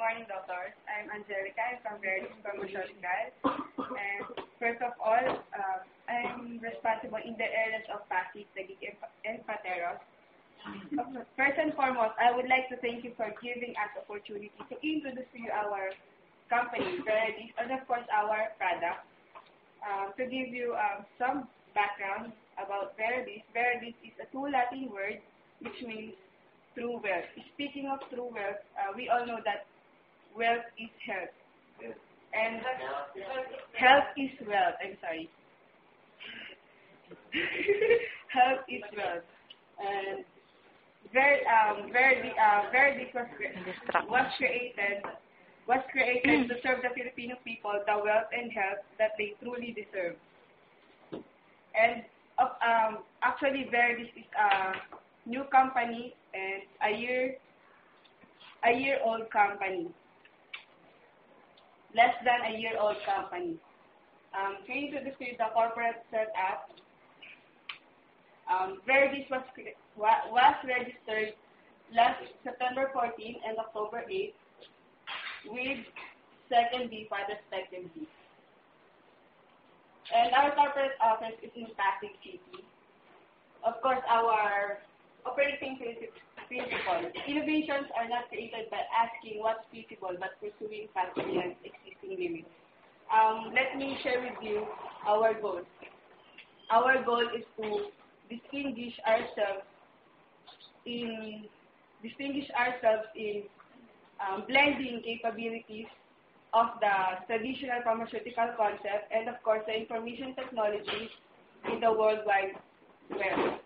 morning, doctors. I'm Angelica. I'm from Verdes Pharmaceutical. And first of all, I'm responsible in the areas of Pasig, Taguig, and Pateros. First and foremost, I would like to thank you for giving us the opportunity to introduce to you our company, Verdes, and of course our product. To give you some background about Verdes, Verdes is a two Latin word which means true wealth. Speaking of true wealth, we all know that wealth is health. And health is wealth. I'm sorry. Health is wealth. And Verdes was created to serve the Filipino people the wealth and health that they truly deserve. And actually, Verdes is a new company and a year-old company. Less than a year-old company. Can you introduce to you the corporate setup? Verdes was registered last September 14 and October 8 with second BIFA respectively. And our corporate office is in Pasig City. Of course, our operating principle. Innovations are not created by asking what's feasible, but pursuing past and existing limits. Let me share with you our goals. Our goal is to distinguish ourselves in blending capabilities of the traditional pharmaceutical concept and, of course, the information technology in the World Wide Web.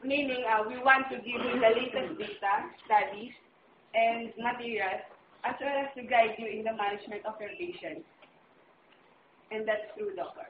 Meaning, we want to give you the latest data, studies, and materials, as well as to guide you in the management of your patients. And that's true, doctor.